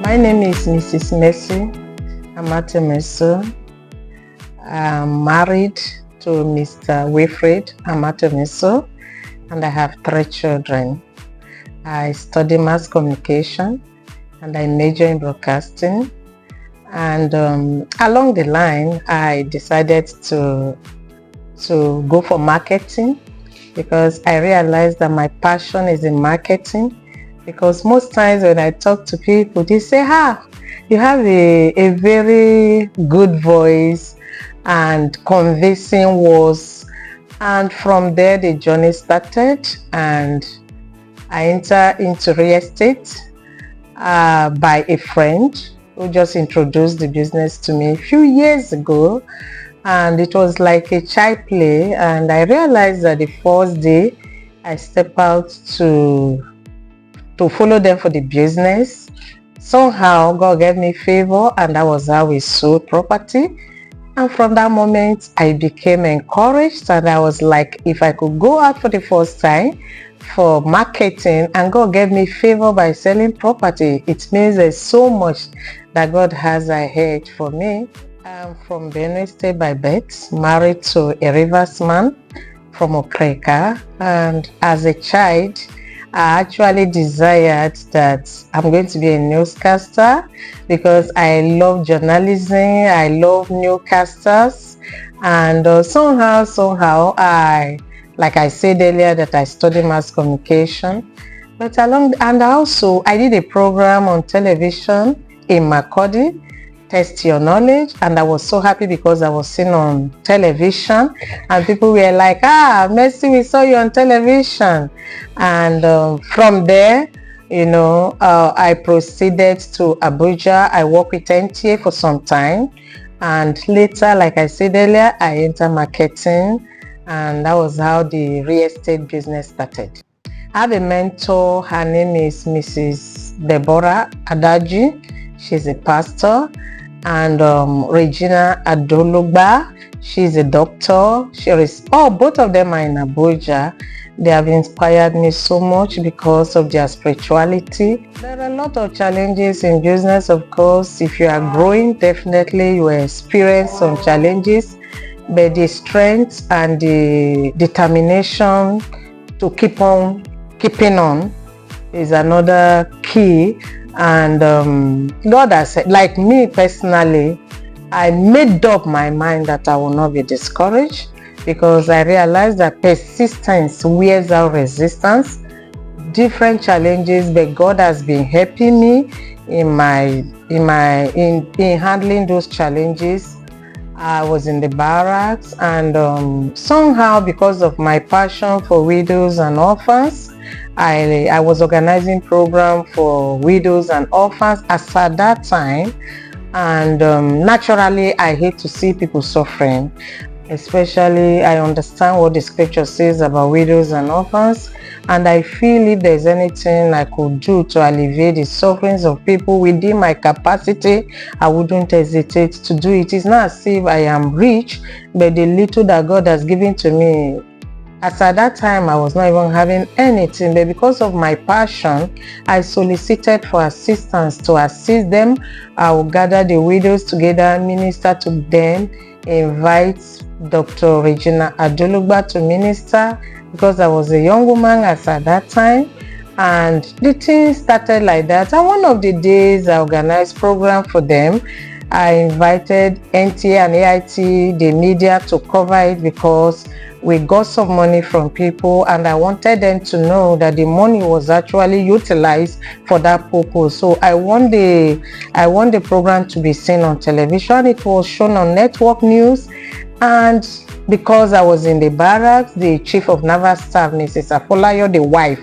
My name is Mrs. Mercy Amatemeso. I'm married to Mr. Wilfred Amatemeso, and I have 3 children. I study mass communication and I major in broadcasting. And along the line, I decided to go for marketing because I realized that my passion is in marketing. Because most times when I talk to people, they say, you have a very good voice and convincing words. And from there, the journey started, and I entered into real estate by a friend who just introduced the business to me a few years ago. And it was like a child play, and I realized that the first day I stepped out to follow them for the business. Somehow God gave me favor, and that was how we sold property. And from that moment I became encouraged, and I was like, if I could go out for the first time for marketing and God gave me favor by selling property, it means there's so much that God has ahead for me. I'm from Benue State by birth, married to a Rivers man from Okreka, and as a child I actually desired that I'm going to be a newscaster because I love journalism, I love newscasters, and somehow like I said earlier, that I study mass communication. But and also I did a program on television in Makurdi, Test Your Knowledge, and I was so happy because I was seen on television and people were like, Mercy, we saw you on television. And from there, I proceeded to Abuja. I worked with NTA for some time, and later, like I said earlier, I entered marketing, and that was how the real estate business started. I have a mentor. Her name is Mrs. Deborah Adaji. She's a pastor. And Regina Adolugba, she's a doctor. Both of them are in Abuja. They have inspired me so much because of their spirituality. There are a lot of challenges in business, of course. If you are growing, definitely you will experience some challenges, but the strength and the determination to keep on keeping on is another key. And God has said, like me personally, I made up my mind that I will not be discouraged, because I realized that persistence wears out resistance. Different challenges, but God has been helping me in handling those challenges. I was in the barracks, and somehow, because of my passion for widows and orphans, I was organizing program for widows and orphans as at that time. And naturally, I hate to see people suffering. Especially, I understand what the scripture says about widows and orphans, and I feel if there's anything I could do to alleviate the sufferings of people within my capacity, I wouldn't hesitate to do it. It's not as if I am rich, but the little that God has given to me, as at that time I was not even having anything, but because of my passion, I solicited for assistance to assist them. I will gather the widows together, minister to them, invite Dr. Regina Adolugba to minister, because I was a young woman as at that time. And the thing started like that. And one of the days I organized program for them. I invited NTA and AIT, the media, to cover it because we got some money from people, and I wanted them to know that the money was actually utilized for that purpose. So I want the program to be seen on television. It was shown on network news, and because I was in the barracks, the chief of naval staff, Mrs. Afolayo, the wife,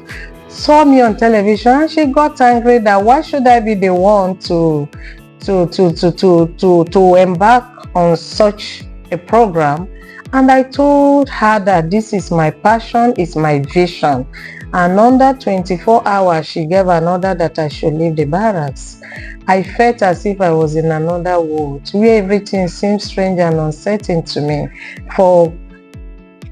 saw me on television, and she got angry that why should I be the one to embark on such a program. And I told her that this is my passion, it's my vision. And under 24 hours, she gave an order that I should leave the barracks. I felt as if I was in another world, where everything seemed strange and uncertain to me. For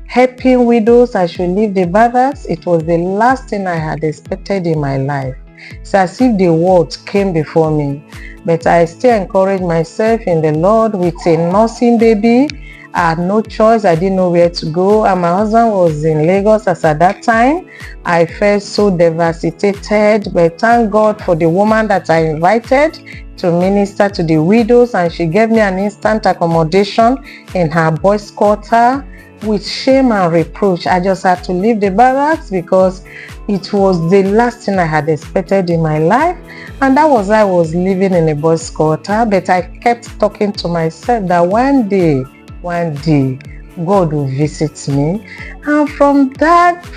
helping widows, I should leave the barracks. It was the last thing I had expected in my life. It's as if the words came before me. But I still encourage myself in the Lord with a nursing baby. I had no choice. I didn't know where to go. And my husband was in Lagos as at that time. I felt so devastated. But thank God for the woman that I invited to minister to the widows. And she gave me an instant accommodation in her boys' quarter. With shame and reproach, I just had to leave the barracks because it was the last thing I had expected in my life. And that was why I was living in a boys' quarter. But I kept talking to myself that one day, God will visit me. And from that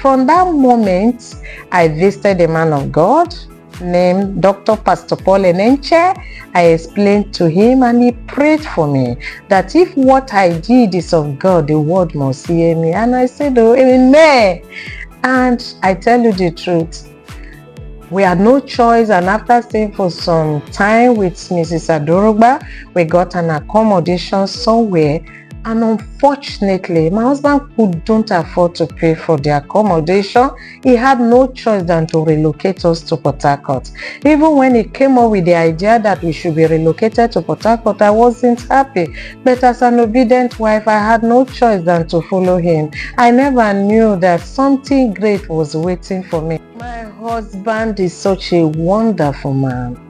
moment, I visited a man of God named Dr. Pastor Paul Enenche. I explained to him and he prayed for me that if what I did is of God, the world must hear me. And I said, oh, amen. And I tell you the truth, we had no choice, and after staying for some time with Mrs. Adorogba, we got an accommodation somewhere. And unfortunately, my husband couldn't afford to pay for the accommodation. He had no choice than to relocate us to Port Harcourt. Even when he came up with the idea that we should be relocated to Port Harcourt, I wasn't happy. But as an obedient wife, I had no choice than to follow him. I never knew that something great was waiting for me. My husband is such a wonderful man.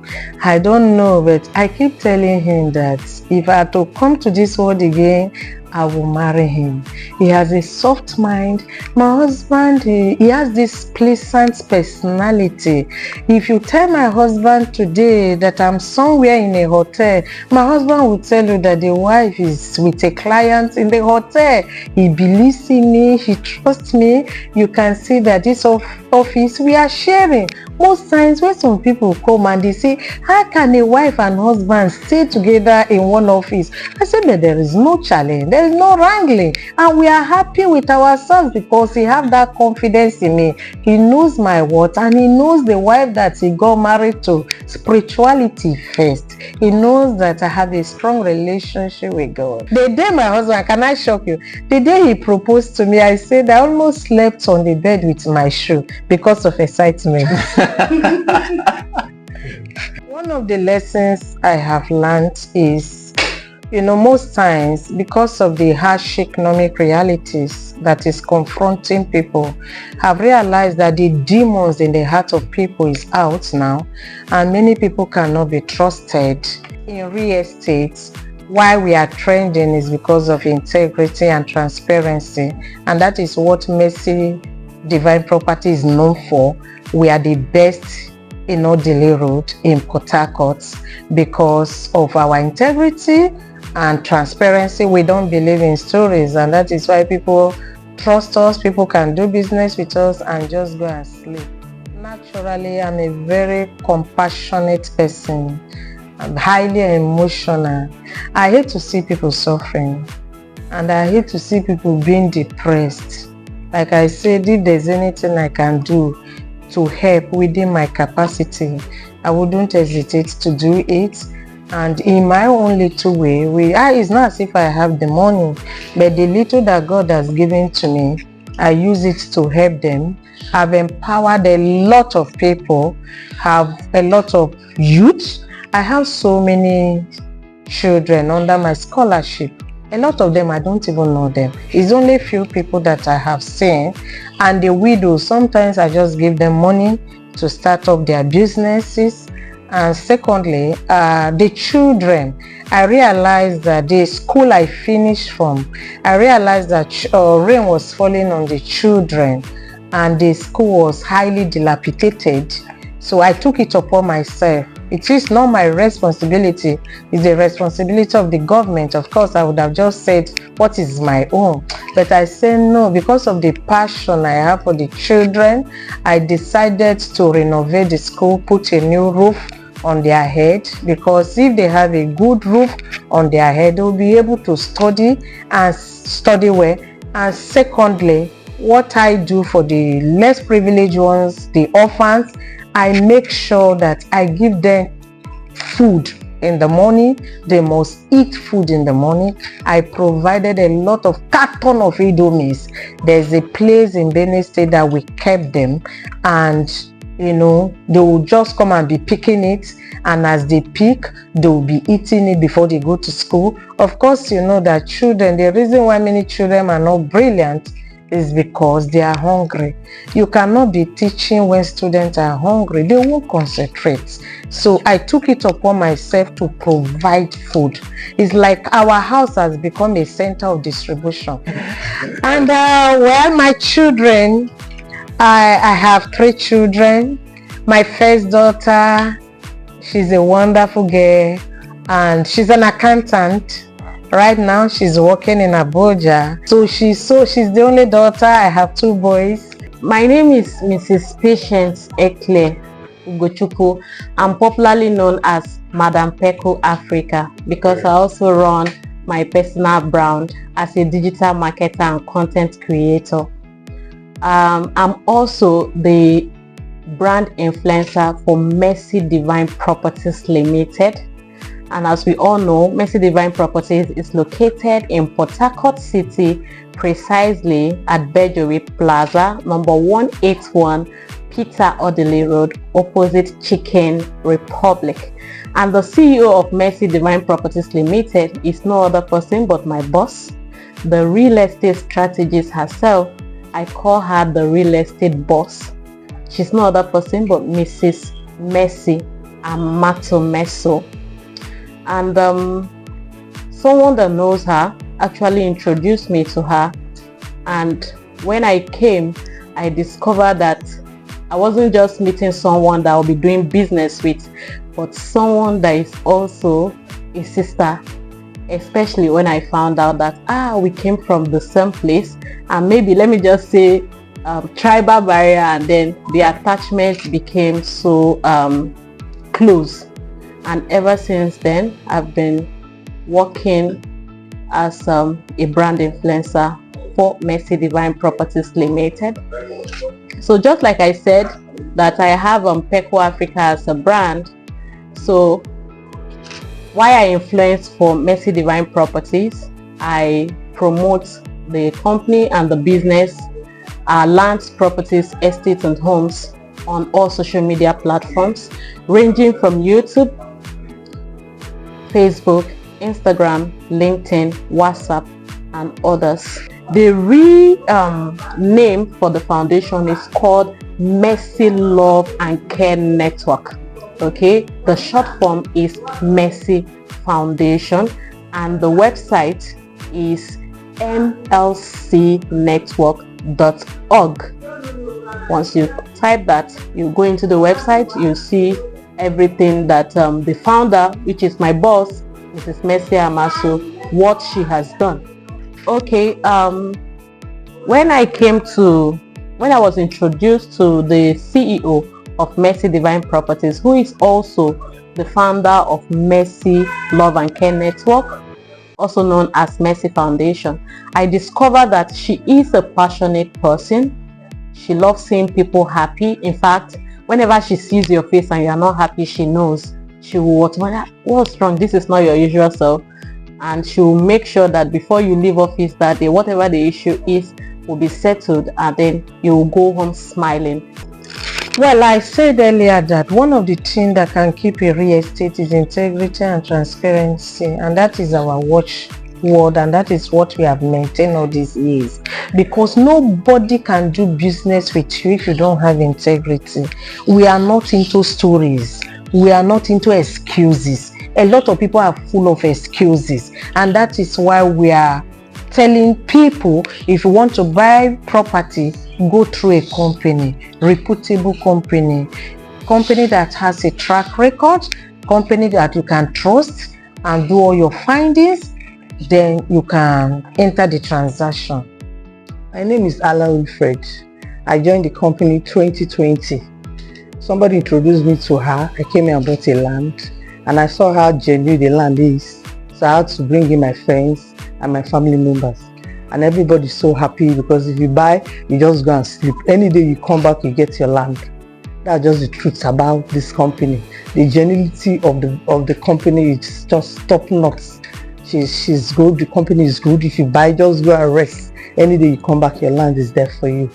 I don't know, but I keep telling him that if I had to come to this world again, I will marry him. He has a soft mind. My husband, he has this pleasant personality. If you tell my husband today that I'm somewhere in a hotel, my husband will tell you that the wife is with a client in the hotel. He believes in me. He trusts me. You can see that this office we are sharing. Most times when some people come and they say, how can a wife and husband stay together in one office? I said, but there is no challenge. There is no wrangling. And we are happy with ourselves because he have that confidence in me. He knows my worth and he knows the wife that he got married to. Spirituality first. He knows that I have a strong relationship with God. The day my husband, can I shock you? The day he proposed to me, I said I almost slept on the bed with my shoe because of excitement. One of the lessons I have learned is, most times because of the harsh economic realities that is confronting people, I've realized that the demons in the heart of people is out now, and many people cannot be trusted. In real estate, why we are trending is because of integrity and transparency, and that is what Mercy Divine Property is known for. We are the best in Odile Road in Port Harcourt because of our integrity and transparency. We don't believe in stories, and that is why people trust us. People can do business with us and just go and sleep. Naturally, I'm a very compassionate person. I'm highly emotional. I hate to see people suffering, and I hate to see people being depressed. Like I said, if there's anything I can do to help within my capacity, I wouldn't hesitate to do it. And in my own little way, it's not as if I have the money, but the little that God has given to me, I use it to help them. I've empowered a lot of people, have a lot of youth. I have so many children under my scholarship. A lot of them, I don't even know them. It's only few people that I have seen. And the widows, sometimes I just give them money to start up their businesses. And secondly, the children, I realized that the school I finished from, I realized that rain was falling on the children and the school was highly dilapidated. So I took it upon myself. It is not my responsibility. It's the responsibility of the government. Of course, I would have just said, what is my own? But I said no, because of the passion I have for the children, I decided to renovate the school, put a new roof on their head, because if they have a good roof on their head, they'll be able to study and study well. And secondly, what I do for the less privileged ones, the orphans, I make sure that I give them food in the morning. They must eat food in the morning. I provided a lot of carton of Indomies. There's a place in Benue State that we kept them, and They will just come and be picking it, and as they pick, they will be eating it before they go to school. Of course, you know that children, the reason why many children are not brilliant is because they are hungry. You cannot be teaching when students are hungry. They won't concentrate. So I took it upon myself to provide food. It's like our house has become a center of distribution. And my children, I have 3 children. My first daughter, she's a wonderful girl, and she's an accountant. Right now, she's working in Abuja. So she's the only daughter. I have 2 boys. My name is Mrs. Patience Ekle Ugochukwu. I'm popularly known as Madam Peko Africa because I also run my personal brand as a digital marketer and content creator. I'm also the brand influencer for Mercy Divine Properties Limited. And as we all know, Mercy Divine Properties is located in Port Harcourt City, precisely at Bejori Plaza, number 181 Peter Odili Road, opposite Chicken Republic. And the CEO of Mercy Divine Properties Limited is no other person but my boss, the real estate strategist herself. I call her the real estate boss. She's no other person but Mrs. Mercy Amatomeso. And someone that knows her actually introduced me to her. And when I came, I discovered that I wasn't just meeting someone that I'll be doing business with, but someone that is also a sister, especially when I found out that we came from the same place, and maybe, let me just say, tribal barrier, and then the attachment became so close. And ever since then, I've been working as a brand influencer for Mercy Divine Properties Limited. So just like I said that I have Peko Africa as a brand, so why I influence for Mercy Divine Properties, I promote the company and the business, lands, properties, estates and homes on all social media platforms, ranging from YouTube, Facebook, Instagram, LinkedIn, WhatsApp, and others. The real name for the foundation is called Mercy Love and Care Network. Okay, the short form is Mercy Foundation, and the website is mlcnetwork.org. Once you type that, you go into the website, you see everything that the founder, which is my boss, Mrs. Mercy Amaso, what she has done. Okay, when I was introduced to the CEO of Mercy Divine Properties, who is also the founder of Mercy Love and Care Network, also known as Mercy Foundation, I discovered that she is a passionate person. She loves seeing people happy. In fact, whenever she sees your face and you are not happy, she knows. She will automatically, what's wrong? This is not your usual self. And she will make sure that before you leave office that day, whatever the issue is will be settled, and then you will go home smiling. Well, I said earlier that one of the things that can keep a real estate is integrity and transparency, and that is our watchword, and that is what we have maintained all these years, because nobody can do business with you if you don't have integrity. We are not into stories. We are not into excuses. A lot of people are full of excuses, and that is why we are telling people, if you want to buy property, go through a company, reputable company that has a track record, company that you can trust, and do all your findings, then you can enter the transaction. My name is Ala Wilfred. I joined the company 2020. Somebody introduced me to her. I came here and bought a land, and I saw how genuine the land is. So I had to bring in my friends and my family members, and everybody's so happy, because if you buy, you just go and sleep. Any day you come back, you get your land. That's just the truth about this company. The genuinity of the company is just top notch. She's good. The company is good. If you buy, just go and rest. Any day you come back, your land is there for you.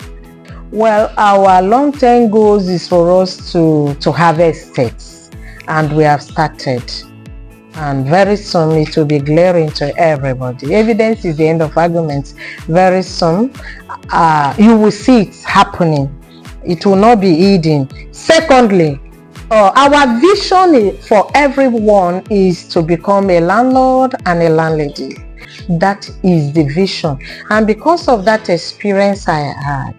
Well, our long-term goals is for us to have estates, and we have started. And very soon it will be glaring to everybody. Evidence is the end of arguments. Very soon, you will see it happening. It will not be hidden. Secondly, our vision for everyone is to become a landlord and a landlady. That is the vision. And because of that experience I had,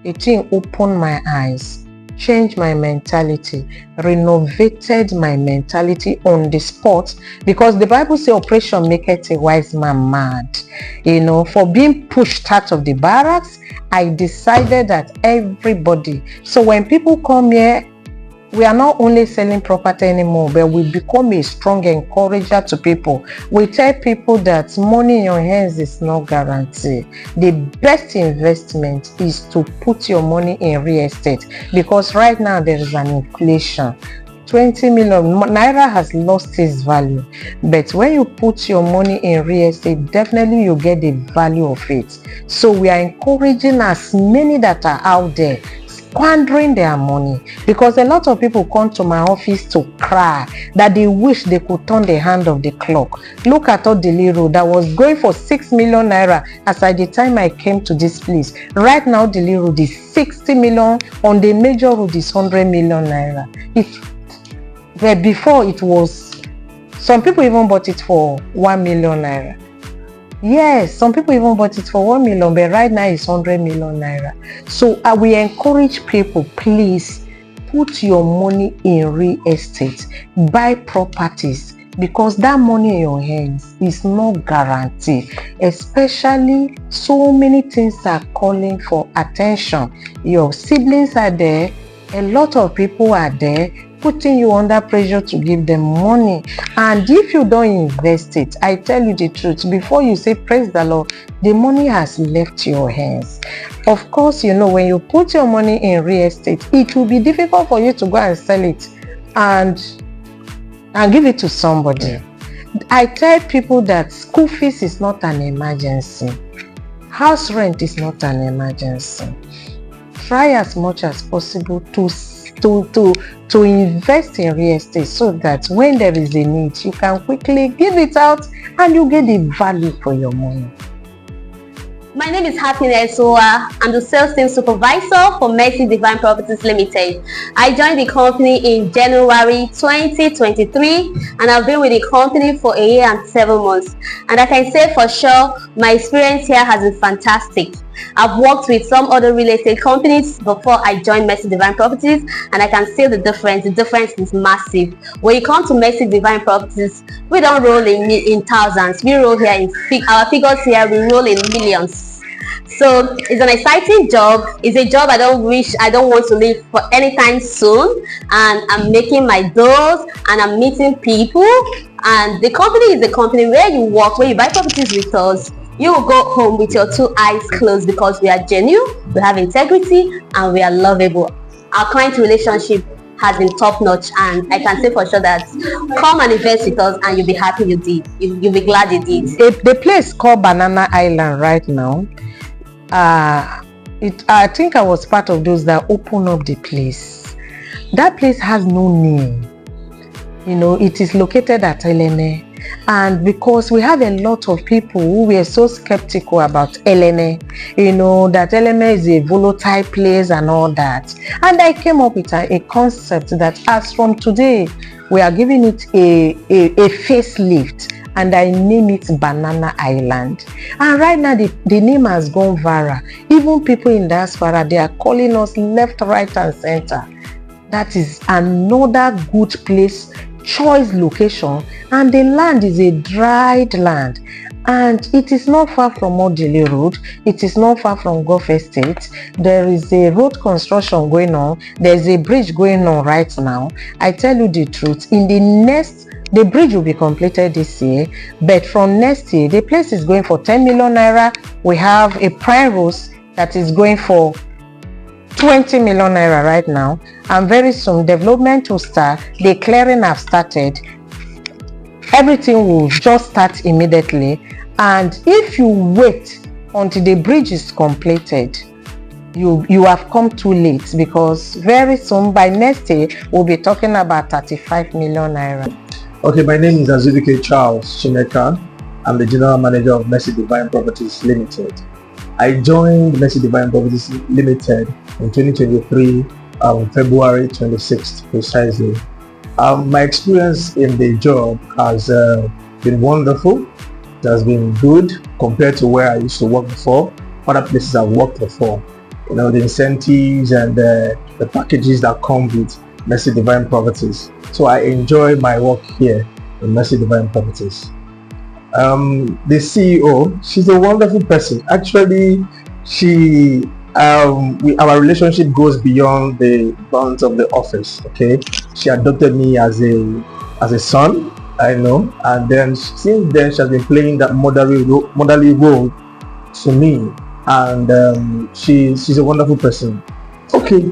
it opened my eyes, changed my mentality, renovated my mentality on the spot, because the Bible says operation maketh a wise man mad. For being pushed out of the barracks, I decided that everybody, so when people come here, we are not only selling property anymore, but we become a strong encourager to people. We tell people that money in your hands is not guaranteed. The best investment is to put your money in real estate, because right now there is an inflation. 20 million naira has lost its value, but when you put your money in real estate, definitely you get the value of it. So we are encouraging as many that are out there squandering their money, because a lot of people come to my office to cry that they wish they could turn the hand of the clock. Look at Odili Road that was going for 6 million naira as at the time I came to this place. Right now Odili Road is 60 million, on the major road is 100 million naira. But before it was, some people even bought it for 1 million naira. Yes, some people even bought it for 1 million, but right now it's 100 million naira. So we encourage people, please put your money in real estate, buy properties, because that money in your hands is not guaranteed. Especially, so many things are calling for attention. Your siblings are there, a lot of people are there, putting you under pressure to give them money. And if you don't invest it, I tell you the truth, before you say praise the Lord, the money has left your hands. Of course, when you put your money in real estate, it will be difficult for you to go and sell it and give it to somebody. Yeah. I tell people that school fees is not an emergency. House rent is not an emergency. Try as much as possible to invest in real estate, so that when there is a need, you can quickly give it out and you get the value for your money. My name is Happiness Owa. I'm the sales team supervisor for Mercy Divine Properties Limited. I joined the company in January 2023, and I've been with the company for a year and 7 months. And I can say for sure, my experience here has been fantastic. I've worked with some other real estate companies before I joined Mercy Divine Properties, and I can see the difference. The difference is massive. When you come to Mercy Divine Properties, we don't roll in thousands. We roll here in our figures here. We roll in millions. So it's an exciting job. It's a job I don't want to leave for anytime soon. And I'm making my doors and I'm meeting people. And the company is the company where you work, where you buy properties with us. You will go home with your 2 eyes closed, because we are genuine, we have integrity, and we are lovable. Our client relationship has been top notch, and I can say for sure that come and invest with us and you'll be happy you did. You'll be glad you did. The place called Banana Island right now, I think I was part of those that opened up the place. That place has no name. It is located at Elene. And because we have a lot of people who were so skeptical about Elene, that Elene is a volatile place and all that. And I came up with a concept that as from today, we are giving it a facelift, and I name it Banana Island. And right now, the name has gone viral. Even people in diaspora, they are calling us left, right, and center. That is another good place, choice location, and the land is a dried land, and it is not far from Odili Road. It is not far from Gulf Estate. There is a road construction going on. There's a bridge going on right now. I tell you the truth, the bridge will be completed this year, but from next year the place is going for 10 million naira. We have a prime rose that is going for 20 million naira right now, and very soon development will start. The clearing have started. Everything will just start immediately, and if you wait until the bridge is completed, you have come too late, because very soon, by next year, we'll be talking about 35 million naira. Okay, my name is Azubike Charles Chineka. I'm the General Manager of Mercy Divine Properties Limited. I joined Mercy Divine Properties Limited in 2023, February 26th precisely. My experience in the job has been wonderful. It has been good compared to where I used to work before, other places I've worked before. You know, the incentives and the packages that come with Mercy Divine Properties. So I enjoy my work here in Mercy Divine Properties. The CEO, she's a wonderful person. Actually, our relationship goes beyond the bounds of the office. Okay, she adopted me as a son, I know, and then since then she has been playing that motherly role to me, and she's a wonderful person. Okay,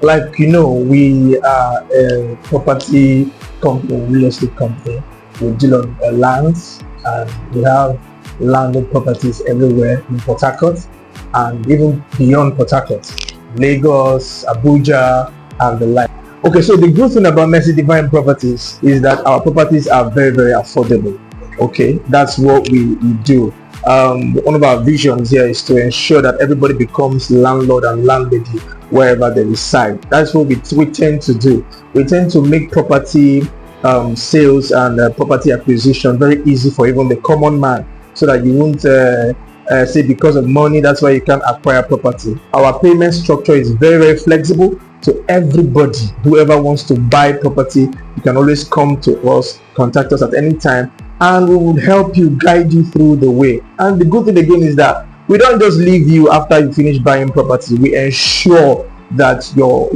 like you know, we are a property company, real estate company. We deal on lands, and we have landed properties everywhere in Port Harcourt and even beyond Port Harcourt, Lagos, Abuja, and the like. Okay, so the good thing about Mercy Divine Properties is that our properties are very, very affordable. Okay, that's what we do. One of our visions here is to ensure that everybody becomes landlord and landlady wherever they reside. That's what we tend to do. We tend to make property sales and property acquisition very easy for even the common man, so that you won't say because of money that's why you can't acquire property. Our payment structure is very, very flexible to everybody. Whoever wants to buy property, you can always come to us, contact us at any time, and we will help you, guide you through the way. And the good thing again is that we don't just leave you after you finish buying property. We ensure that your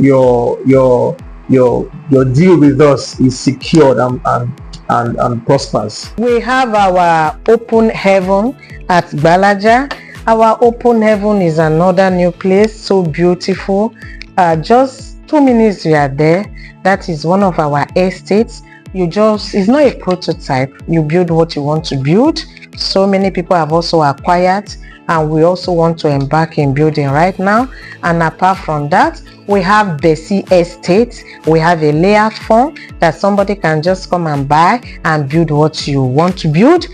deal with us is secured and prospers. We have our open heaven at Balaja. Our open heaven is another new place, so beautiful. Just 2 minutes we are there. That is one of our estates. It's not a prototype. You build what you want to build. So many people have also acquired, and we also want to embark in building right now. And apart from that, we have Bessie Estate. We have a layout form that somebody can just come and buy and build what you want to build.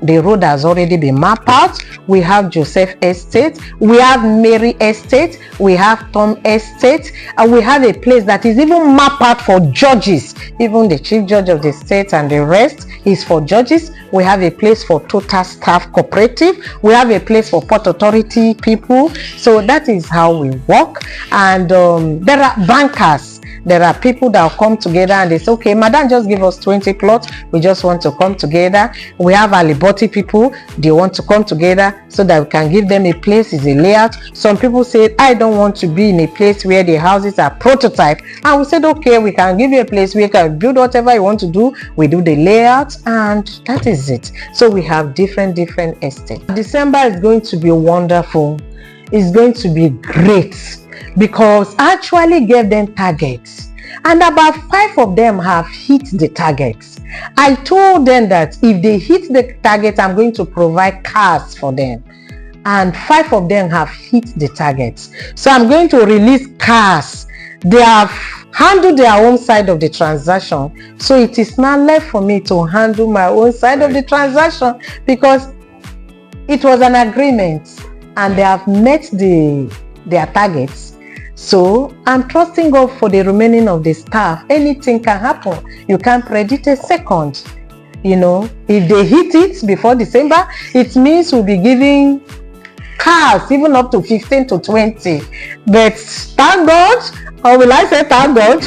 The road has already been mapped out. We have Joseph Estate, we have Mary Estate, we have Tom Estate, and we have a place that is even mapped out for judges. Even the chief judge of the state and the rest is for judges. We have a place for total staff cooperative. We have a place for port authority people. So that is how we work. And there are bankers. There are people that will come together and they say, okay, madam, just give us 20 plots. We just want to come together. We have Aliboti people. They want to come together so that we can give them a place, is a layout. Some people say, I don't want to be in a place where the houses are prototype. And we said, okay, we can give you a place where you can build whatever you want to do. We do the layout, and that is it. So we have different estates. December is going to be wonderful. It's going to be great, because I actually gave them targets, and about 5 of them have hit the targets. I told them that if they hit the target, I'm going to provide cars for them, and 5 of them have hit the targets. So I'm going to release cars. They have handled their own side of the transaction, so it is now left for me to handle my own side of the transaction, because it was an agreement and they have met their targets. So I'm trusting God for the remaining of the staff. Anything can happen. You can't predict a second. You know, if they hit it before December, it means we'll be giving cars even up to 15 to 20. But thank God, or will I say thank God?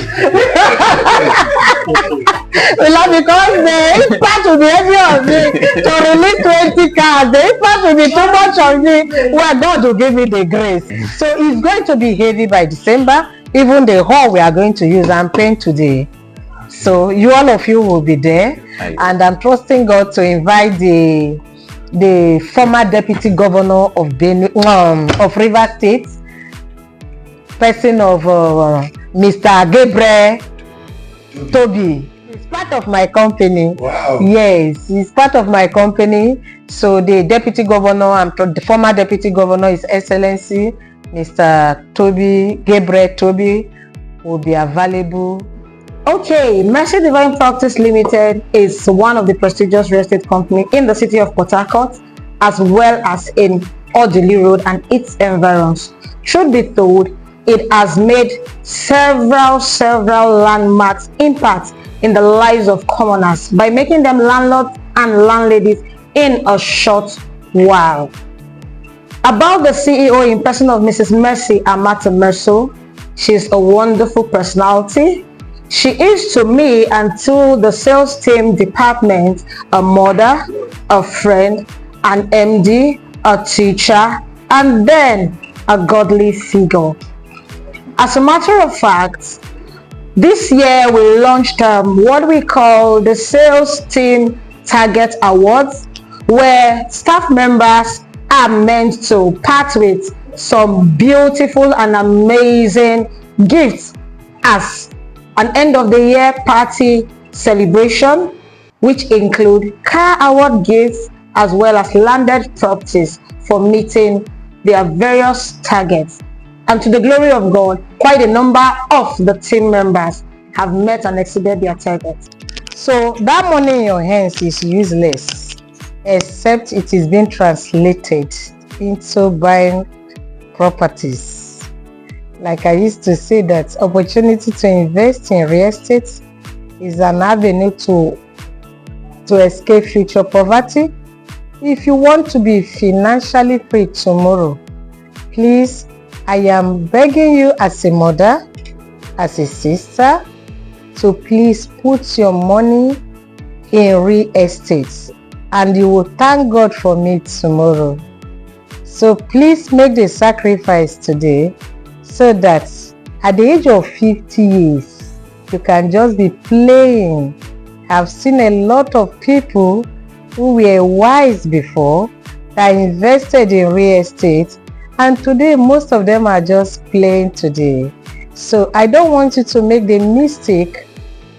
Because the impact will be heavy on me to release 20 cars. The impact will be too much on me. Well, God will give me the grace. So it's going to be heavy by December. Even the hall we are going to use, I'm paying today. So all of you will be there. And I'm trusting God to invite the former deputy governor of Rivers State, person of Mr. Gabriel Toby. part of my company. Wow. Yes, he's part of my company. So the deputy governor and the former deputy governor, His Excellency Mr. Gabriel Toby, will be available. Okay, Mercy Divine Practice Limited is one of the prestigious real estate company in the city of Port Harcourt, as well as in Odili Road and its environs. Truth be told, it has made several landmarks impact in the lives of commoners by making them landlords and landladies in a short while. About the CEO in person of Mrs. Mercy Amata-Merso, she's a wonderful personality. She is to me and to the sales team department a mother, a friend, an MD, a teacher, and then a godly figure. As a matter of fact, this year we launched what we call the Sales Team Target Awards, where staff members are meant to part with some beautiful and amazing gifts as an end of the year party celebration, which include car award gifts as well as landed properties for meeting their various targets. And to the glory of God, quite a number of the team members have met and exceeded their targets. So that money in your hands is useless, except it is being translated into buying properties. Like I used to say, that opportunity to invest in real estate is an avenue to escape future poverty. If you want to be financially free tomorrow, please, I am begging you as a mother, as a sister, to please put your money in real estate, and you will thank God for me tomorrow. So please make the sacrifice today, so that at the age of 50 years, you can just be playing. I've seen a lot of people who were wise before that invested in real estate, and today most of them are just playing today. So I don't want you to make the mistake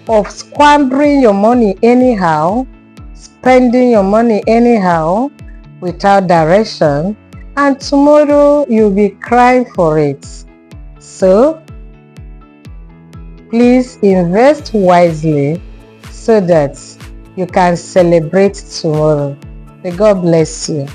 of squandering your money anyhow, spending your money anyhow without direction, and tomorrow you'll be crying for it. So please invest wisely so that you can celebrate tomorrow. May God bless you.